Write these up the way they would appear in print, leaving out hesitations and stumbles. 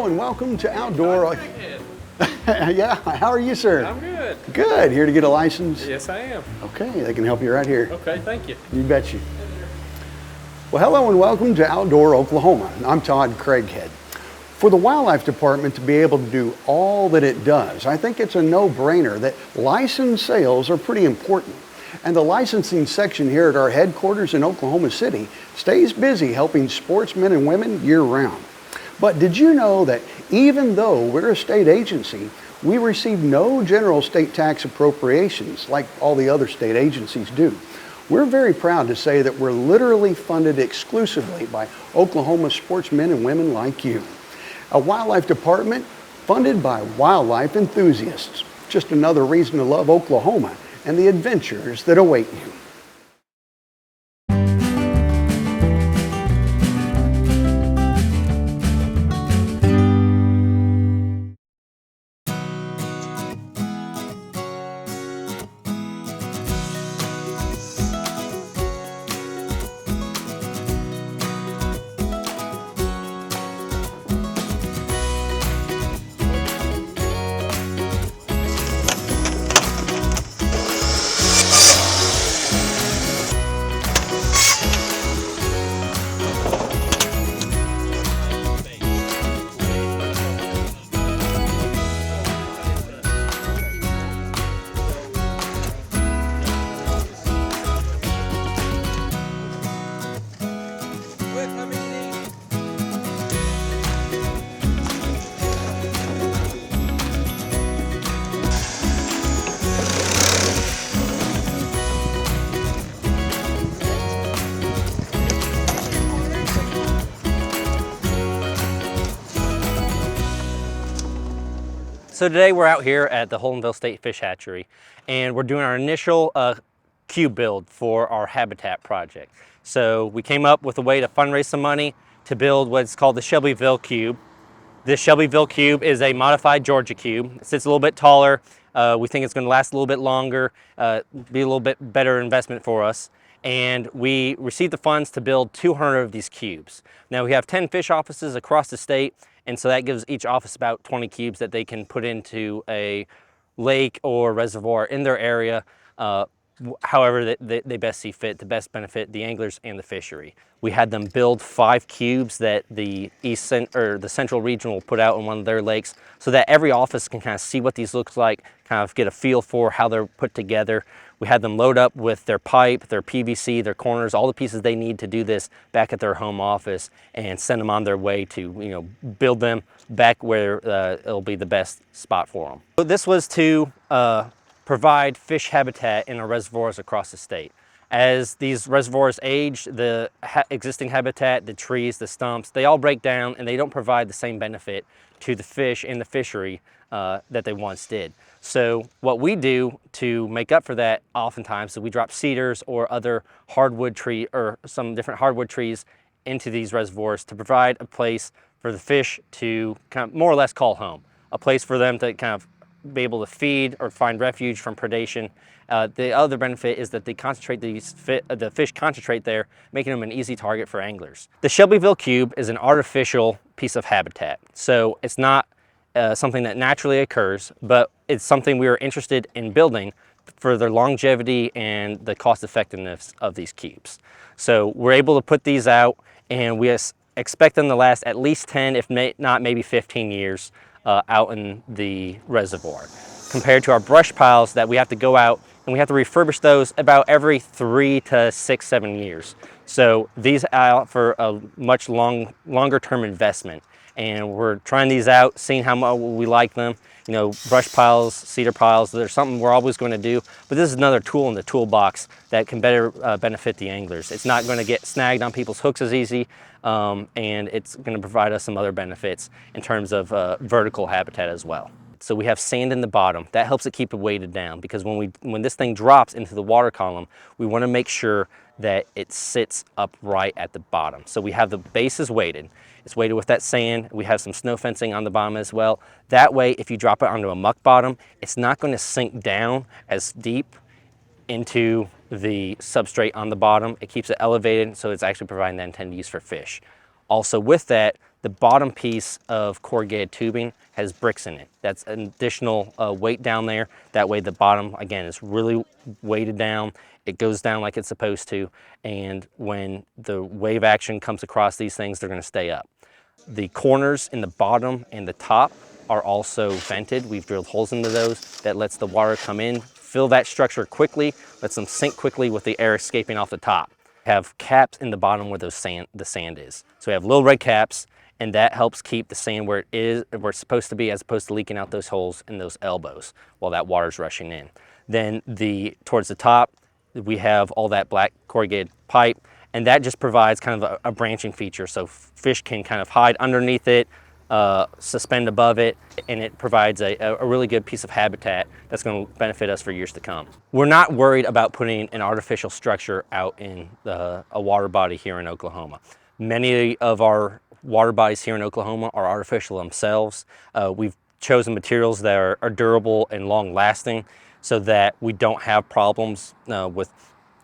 hello and welcome to Outdoor. Yeah, how are you, sir? I'm good. Good. Here to get a license? Yes, I am. Okay, they can help you right here. Okay, thank you. You bet you. Well, hello and welcome to Outdoor Oklahoma. I'm Todd Craighead. For the Wildlife Department to be able to do all that it does, I think it's a no-brainer that license sales are pretty important. And the licensing section here at our headquarters in Oklahoma City stays busy helping sportsmen and women year-round. But did you know that even though we're a state agency, we receive no general state tax appropriations like all the other state agencies do? We're very proud to say that we're literally funded exclusively by Oklahoma sportsmen and women like you. A wildlife department funded by wildlife enthusiasts. Just another reason to love Oklahoma and the adventures that await you. So today we're out here at the Holdenville State Fish Hatchery and we're doing our initial cube build for our habitat project. So we came up with a way to fundraise some money to build what's called the Shelbyville Cube. This Shelbyville Cube is a modified Georgia cube. It sits a little bit taller. We think it's going to last a little bit longer, be a little bit better investment for us. And we received the funds to build 200 of these cubes. Now we have 10 fish offices across the state, and so that gives each office about 20 cubes that they can put into a lake or reservoir in their area, however they best see fit, to best benefit the anglers and the fishery. We had them build 5 cubes that the Central Region will put out in one of their lakes so that every office can kind of see what these look like, kind of get a feel for how they're put together. We had them load up with their pipe, their PVC, their corners, all the pieces they need to do this back at their home office and send them on their way to, build them back where it'll be the best spot for them. So this was to provide fish habitat in our reservoirs across the state. As these reservoirs age, the existing habitat, the trees, the stumps, they all break down and they don't provide the same benefit to the fish in the fishery that they once did. So what we do to make up for that oftentimes is we drop cedars or other hardwood tree or some different hardwood trees into these reservoirs to provide a place for the fish to kind of more or less call home, a place for them to kind of be able to feed or find refuge from predation. The other benefit is that they concentrate the fish concentrate there, making them an easy target for anglers. The Shelbyville Cube is an artificial piece of habitat, so it's not something that naturally occurs, but it's something we were interested in building for their longevity and the cost effectiveness of these cubes. So we're able to put these out and we expect them to last at least 10, if not maybe 15 years out in the reservoir. Compared to our brush piles that we have to go out and we have to refurbish those about every 3 to 6, 7 years. So these are out for a much longer term investment. And we're trying these out, seeing how much we like them. Brush piles, cedar piles, there's something we're always going to do, but this is another tool in the toolbox that can better benefit the anglers. It's not going to get snagged on people's hooks as easy, and it's going to provide us some other benefits in terms of vertical habitat as well. So we have sand in the bottom. That helps it keep it weighted down, because when this thing drops into the water column, we want to make sure that it sits upright at the bottom. So we have the base is weighted. It's weighted with that sand. We have some snow fencing on the bottom as well. That way, if you drop it onto a muck bottom, it's not going to sink down as deep into the substrate on the bottom. It keeps it elevated, so it's actually providing the intended use for fish. Also with that, The bottom piece of corrugated tubing has bricks in it. That's an additional weight down there. That way the bottom, again, is really weighted down. It goes down like it's supposed to, and when the wave action comes across these things, they're going to stay up. The corners in the bottom and the top are also vented. We've drilled holes into those that lets the water come in, fill that structure quickly, lets them sink quickly with the air escaping off the top. Have caps in the bottom where the sand is. So we have little red caps, and that helps keep the sand where it's supposed to be, as opposed to leaking out those holes in those elbows while that water's rushing in. Then towards the top, we have all that black corrugated pipe, and that just provides kind of a branching feature, so fish can kind of hide underneath it, suspend above it, and it provides a really good piece of habitat that's going to benefit us for years to come. We're not worried about putting an artificial structure out in a water body here in Oklahoma. Many of our water bodies here in Oklahoma are artificial themselves. We've chosen materials that are durable and long lasting so that we don't have problems with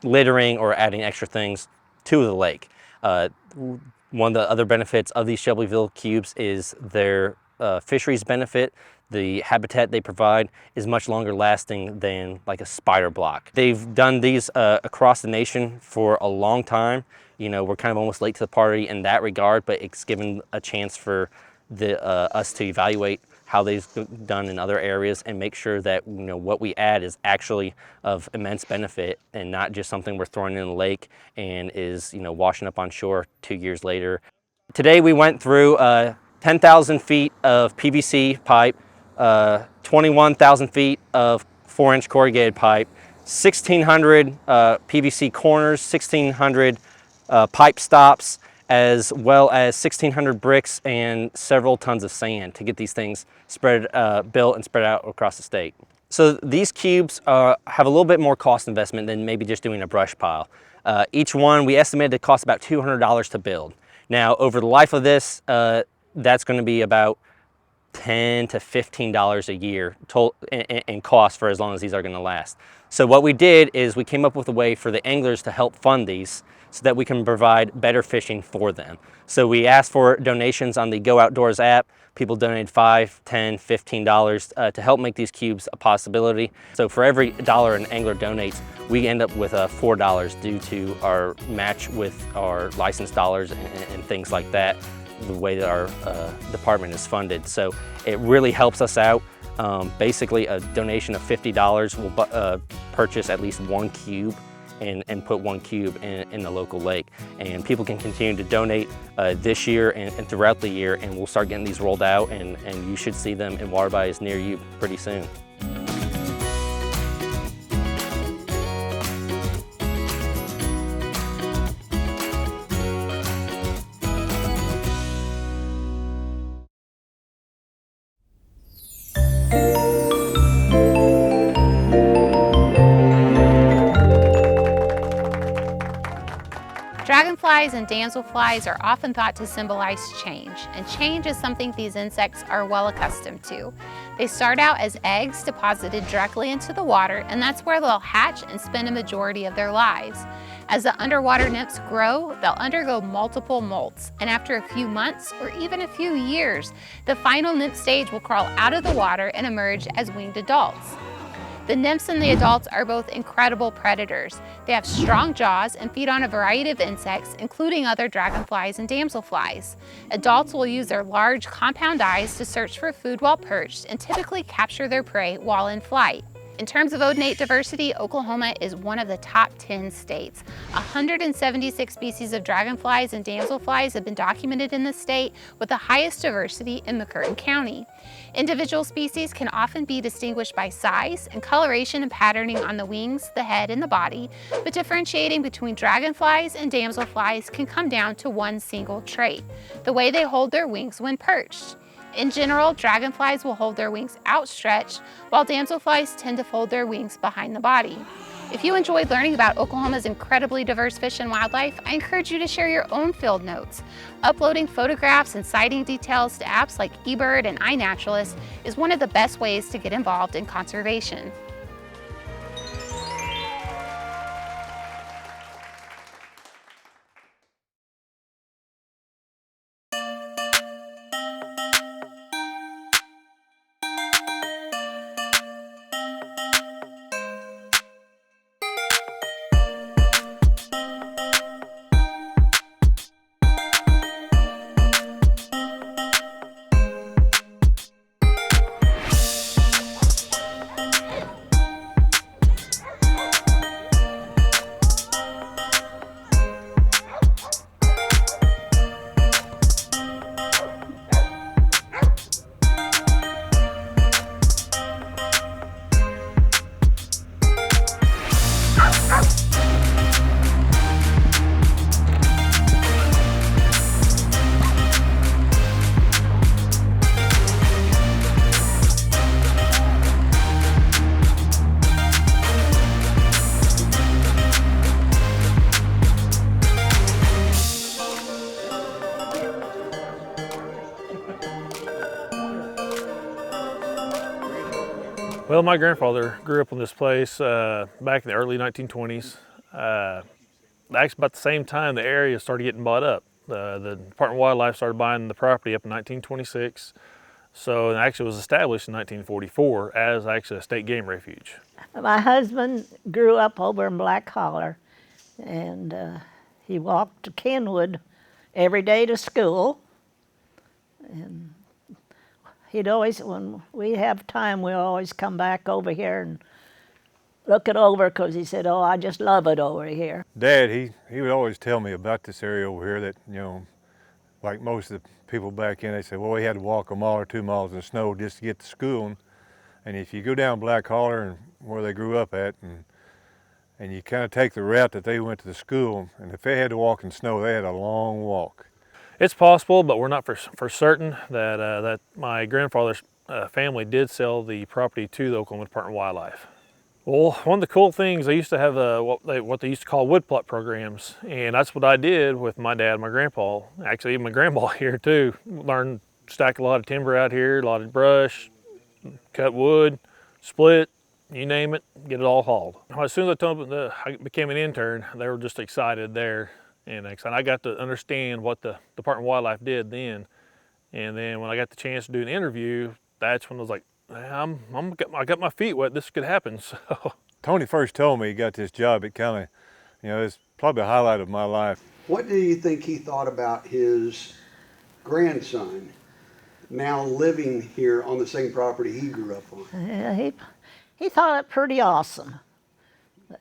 littering or adding extra things to the lake. One of the other benefits of these Shelbyville cubes is their fisheries benefit. The habitat they provide is much longer lasting than like a spider block. They've done these across the nation for a long time. You know, we're kind of almost late to the party in that regard, but it's given a chance for us to evaluate how they've done in other areas and make sure that, you know, what we add is actually of immense benefit and not just something we're throwing in the lake and is, you know, washing up on shore 2 years later. Today we went through 10,000 feet of PVC pipe, 21,000 feet of 4-inch corrugated pipe, 1,600 PVC corners, 1,600 pipe stops, as well as 1,600 bricks and several tons of sand to get these things built and spread out across the state. So these cubes have a little bit more cost investment than maybe just doing a brush pile. Each one we estimated to cost about $200 to build. Now over the life of this, that's going to be about $10 to $15 a year in cost for as long as these are going to last. So what we did is we came up with a way for the anglers to help fund these so that we can provide better fishing for them. So we asked for donations on the Go Outdoors app. People donated $5, $10, $15 to help make these cubes a possibility. So for every dollar an angler donates, we end up with $4 due to our match with our licensed dollars and things like that, the way that our department is funded. So it really helps us out. Basically a donation of $50 will purchase at least one cube and put one cube in the local lake. And people can continue to donate this year and throughout the year, and we'll start getting these rolled out, and you should see them in water bodies near you pretty soon. Dragonflies and damselflies are often thought to symbolize change, and change is something these insects are well accustomed to. They start out as eggs deposited directly into the water, and that's where they'll hatch and spend a majority of their lives. As the underwater nymphs grow, they'll undergo multiple molts, and after a few months or even a few years, the final nymph stage will crawl out of the water and emerge as winged adults. The nymphs and the adults are both incredible predators. They have strong jaws and feed on a variety of insects, including other dragonflies and damselflies. Adults will use their large compound eyes to search for food while perched and typically capture their prey while in flight. In terms of odonate diversity, Oklahoma is one of the top 10 states. 176 species of dragonflies and damselflies have been documented in the state, with the highest diversity in McCurtain County. Individual species can often be distinguished by size and coloration and patterning on the wings, the head, and the body, but differentiating between dragonflies and damselflies can come down to one single trait: the way they hold their wings when perched. In general, dragonflies will hold their wings outstretched, while damselflies tend to fold their wings behind the body. If you enjoyed learning about Oklahoma's incredibly diverse fish and wildlife, I encourage you to share your own field notes. Uploading photographs and sighting details to apps like eBird and iNaturalist is one of the best ways to get involved in conservation. Well, my grandfather grew up on this place back in the early 1920s. Actually, about the same time the area started getting bought up. The Department of Wildlife started buying the property up in 1926. So it actually was established in 1944 as actually a state game refuge. My husband grew up over in Black Holler, and he walked to Kenwood every day to school. And he'd always, when we have time, we'll always come back over here and look it over, because he said, "Oh, I just love it over here." Dad, he would always tell me about this area over here that, you know, like most of the people back in, they said, well, we had to walk a mile or 2 miles in the snow just to get to school. And if you go down Black Holler and where they grew up at, and you kind of take the route that they went to the school, and if they had to walk in snow, they had a long walk. It's possible, but we're not for certain that, that my grandfather's family did sell the property to the Oklahoma Department of Wildlife. Well, one of the cool things, they used to have what they used to call wood plot programs, and that's what I did with my dad and my grandpa. Actually, even my grandpa here too. Learned to stack a lot of timber out here, a lot of brush, cut wood, split, you name it, get it all hauled. As soon as I told them that I became an intern, they were just excited there, and I got to understand what the Department of Wildlife did then. And then when I got the chance to do an interview, that's when I was like, I got my feet wet, this could happen. So Tony first told me he got this job, it kind of, you know, it's probably a highlight of my life. What do you think he thought about his grandson now living here on the same property he grew up on? Yeah, he thought it pretty awesome. But,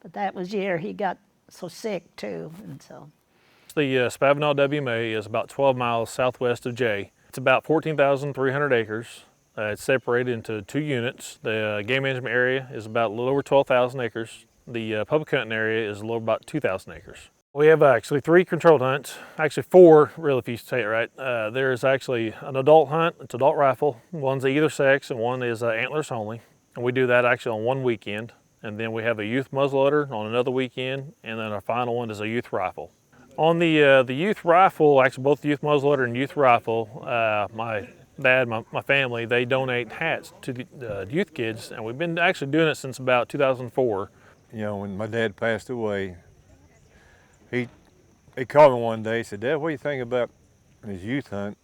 but that was the year he got so sick too, and so. the Spavinaw WMA is about 12 miles southwest of Jay. It's about 14,300 acres. It's separated into 2 units. The game management area is about a little over 12,000 acres. The public hunting area is a little about 2,000 acres. We have actually 3 controlled hunts, actually 4 really if you say it right. There's actually an adult hunt, it's adult rifle. One's either sex and one is antlers only. And we do that actually on one weekend. And then we have a youth muzzleloader on another weekend. And then our final one is a youth rifle. On the youth rifle, actually both the youth muzzleloader and youth rifle, my dad, my family, they donate hats to the youth kids, and we've been actually doing it since about 2004. You know, when my dad passed away, he called me one day, he said, "Dad, what do you think about his youth hunt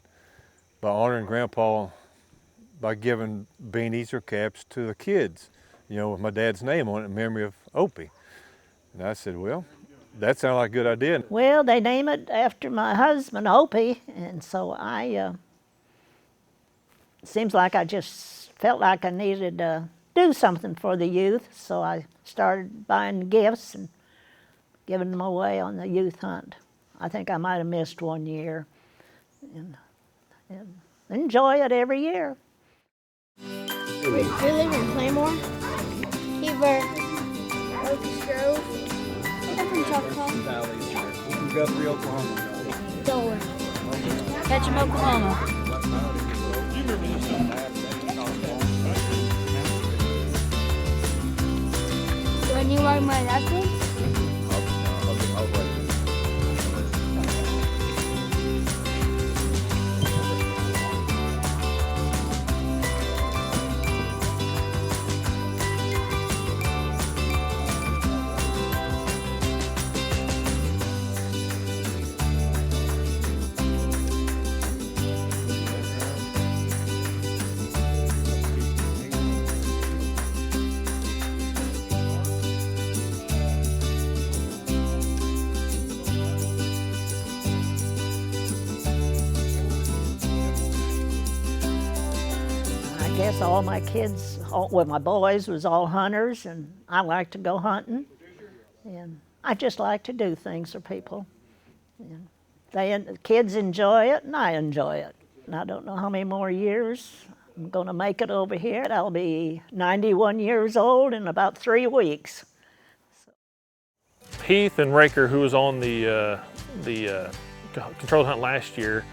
by honoring Grandpa by giving beanies or caps to the kids, you know, with my dad's name on it in memory of Opie?" And I said, "Well, that sounded like a good idea." Well, they name it after my husband, Opie, and so seems like I just felt like I needed to do something for the youth, so I started buying gifts and giving them away on the youth hunt. I think I might have missed 1 year, and enjoy it every year. We live in Claymore, Heber, Oak Grove, I'm from Choctaw, Guthrie, Oklahoma. Delaware, Ketchum, Oklahoma. When you like my last name? I guess all my kids, well, my boys was all hunters, and I like to go hunting, and I just like to do things for people. And the kids enjoy it, and I enjoy it. And I don't know how many more years I'm going to make it over here. I'll be 91 years old in about 3 weeks. Heath and Raker, who was on the controlled hunt last year,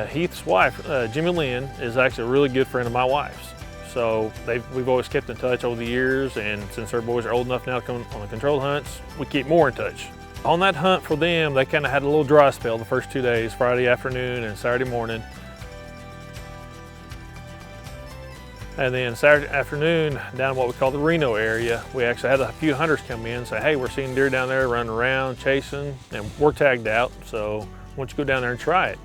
Heath's wife, Jimmy Lynn, is actually a really good friend of my wife's. So we've always kept in touch over the years, and since our boys are old enough now to come on the controlled hunts, we keep more in touch. On that hunt for them, they kind of had a little dry spell the first 2 days, Friday afternoon and Saturday morning. And then Saturday afternoon, down in what we call the Reno area, we actually had a few hunters come in and say, hey, we're seeing deer down there running around, chasing, and we're tagged out, so why don't you go down there and try it?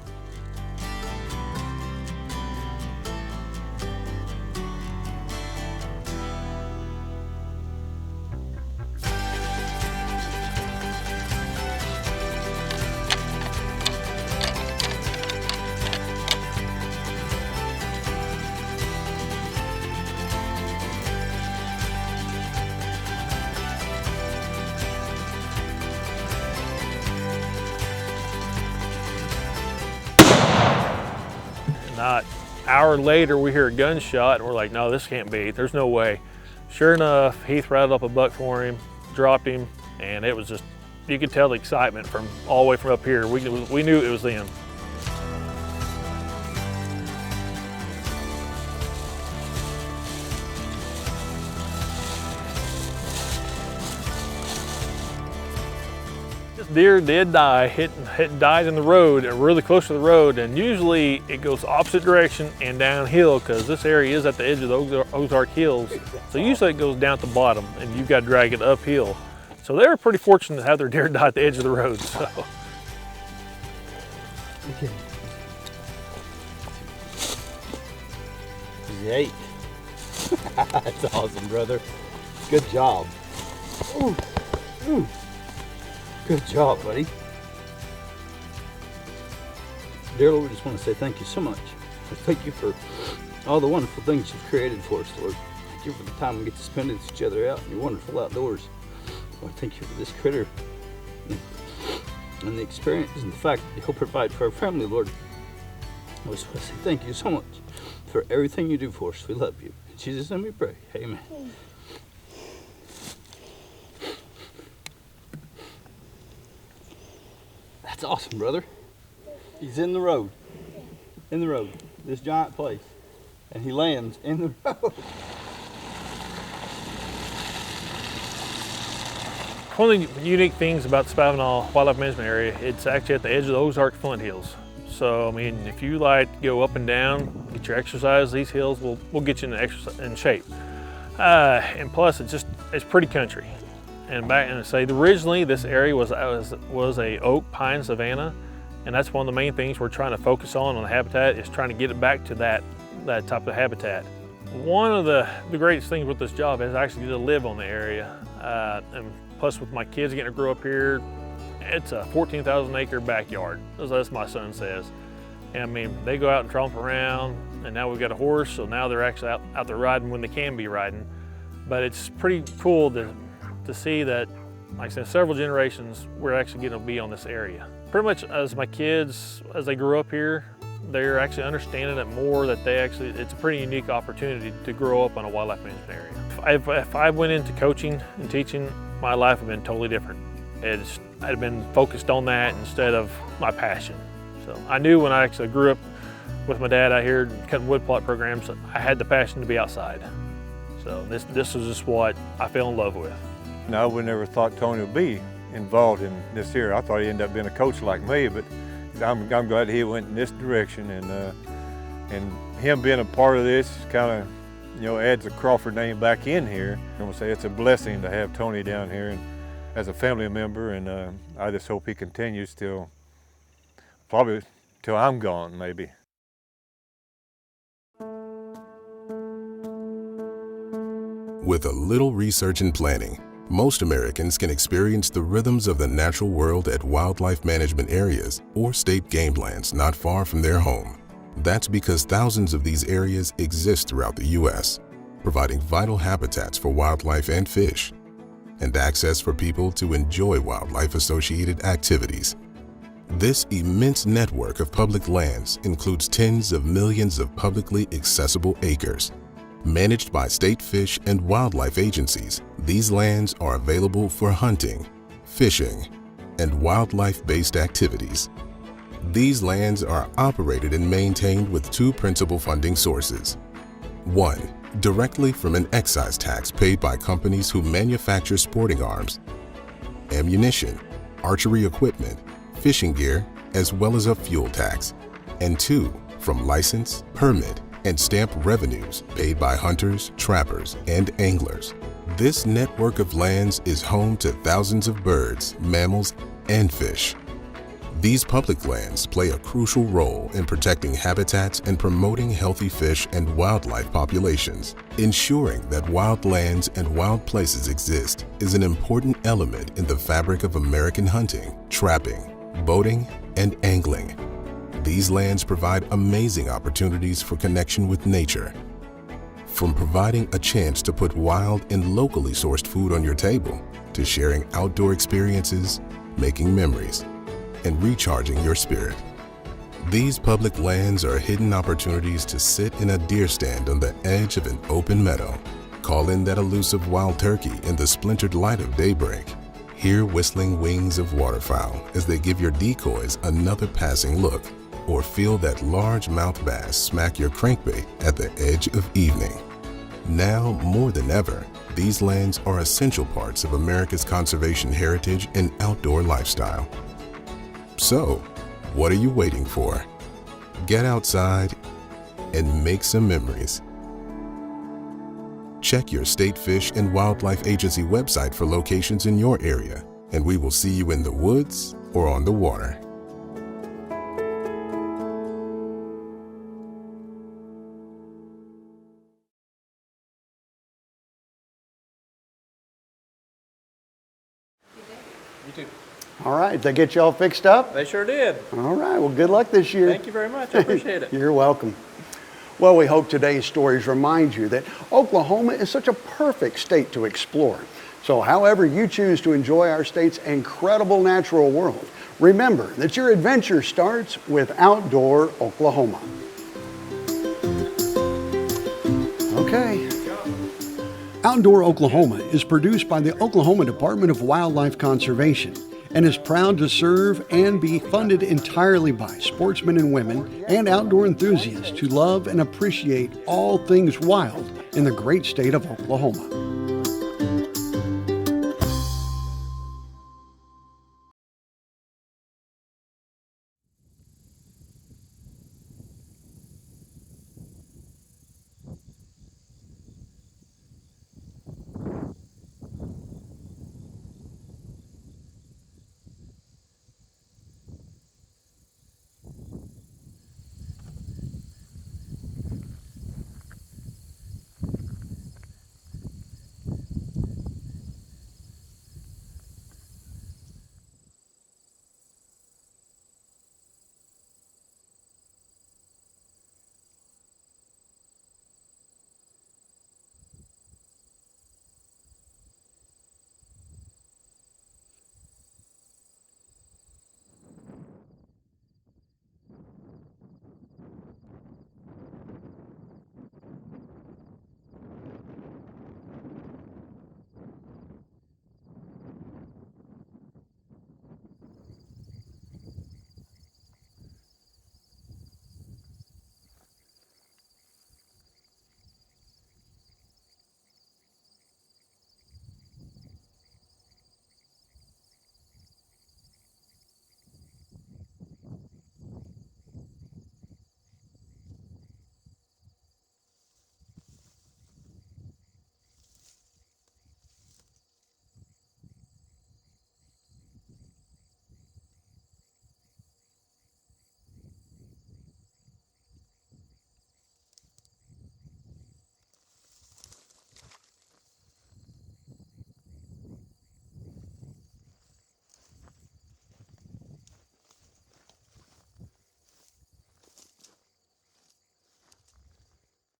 Not an hour later, we hear a gunshot, and we're like, no, this can't be. There's no way. Sure enough, Heath rattled up a buck for him, dropped him, and it was just, you could tell the excitement from all the way from up here. We knew it was them. This deer did die. It died in the road, really close to the road, and usually it goes opposite direction and downhill because this area is at the edge of the Ozark Hills. So usually it goes down at the bottom and you've got to drag it uphill. So they were pretty fortunate to have their deer die at the edge of the road. So. Okay. He's 8. That's awesome, brother. Good job. Ooh. Ooh. Good job, buddy. Dear Lord, we just want to say thank you so much. Thank you for all the wonderful things you've created for us, Lord. Thank you for the time we get to spend with each other out in your wonderful outdoors. Lord, thank you for this critter and the experience and the fact that you'll provide for our family, Lord. I just want to say thank you so much for everything you do for us. We love you. In Jesus' name we pray. Amen. That's awesome, brother. He's in the road. In the road. This giant place. And he lands in the road. One of the unique things about the Spavinaw Wildlife Management Area, it's actually at the edge of the Ozark Flint Hills. So, I mean, if you like to go up and down, get your exercise, these hills will get you in shape. And plus, it's pretty country. And back and say originally this area was a oak pine savanna, and that's one of the main things we're trying to focus on the habitat is trying to get it back to that type of habitat. One of the greatest things with this job is actually to live on the area, and plus with my kids getting to grow up here, it's a 14,000 acre backyard, as my son says. And I mean, they go out and tromp around, and now we've got a horse, so now they're actually out there riding when they can be riding. But it's pretty cool to see that, like I said, several generations, we're actually going to be on this area. Pretty much as my kids, as they grew up here, they're actually understanding it more that it's a pretty unique opportunity to grow up on a wildlife management area. If I went into coaching and teaching, my life would have been totally different. I'd have been focused on that instead of my passion. So I knew when I actually grew up with my dad out here cutting wood plot programs, I had the passion to be outside. So this was just what I fell in love with. No, I would never thought Tony would be involved in this here. I thought he'd end up being a coach like me, but I'm glad he went in this direction, and him being a part of this kind of, adds the Crawford name back in here. I'm gonna say it's a blessing to have Tony down here and as a family member, and I just hope he continues probably till I'm gone, maybe. With a little research and planning, most Americans can experience the rhythms of the natural world at wildlife management areas or state game lands not far from their home. That's because thousands of these areas exist throughout the U.S., providing vital habitats for wildlife and fish, and access for people to enjoy wildlife-associated activities. This immense network of public lands includes tens of millions of publicly accessible acres. Managed by state fish and wildlife agencies, these lands are available for hunting, fishing, and wildlife-based activities. These lands are operated and maintained with two principal funding sources. One, directly from an excise tax paid by companies who manufacture sporting arms, ammunition, archery equipment, fishing gear, as well as a fuel tax. And two, from license, permit, and stamp revenues paid by hunters, trappers, and anglers. This network of lands is home to thousands of birds, mammals, and fish. These public lands play a crucial role in protecting habitats and promoting healthy fish and wildlife populations. Ensuring that wild lands and wild places exist is an important element in the fabric of American hunting, trapping, boating, and angling. These lands provide amazing opportunities for connection with nature. From providing a chance to put wild and locally sourced food on your table, to sharing outdoor experiences, making memories, and recharging your spirit. These public lands are hidden opportunities to sit in a deer stand on the edge of an open meadow, call in that elusive wild turkey in the splintered light of daybreak, hear whistling wings of waterfowl as they give your decoys another passing look, or feel that largemouth bass smack your crankbait at the edge of evening. Now, more than ever, these lands are essential parts of America's conservation heritage and outdoor lifestyle. So, what are you waiting for? Get outside and make some memories. Check your State Fish and Wildlife Agency website for locations in your area, and we will see you in the woods or on the water. You too. All right, they get you all fixed up? They sure did. All right, well, good luck this year. Thank you very much. I appreciate it. You're welcome. Well, we hope today's stories remind you that Oklahoma is such a perfect state to explore. So however you choose to enjoy our state's incredible natural world, remember that your adventure starts with Outdoor Oklahoma. Okay. Outdoor Oklahoma is produced by the Oklahoma Department of Wildlife Conservation and is proud to serve and be funded entirely by sportsmen and women and outdoor enthusiasts who love and appreciate all things wild in the great state of Oklahoma.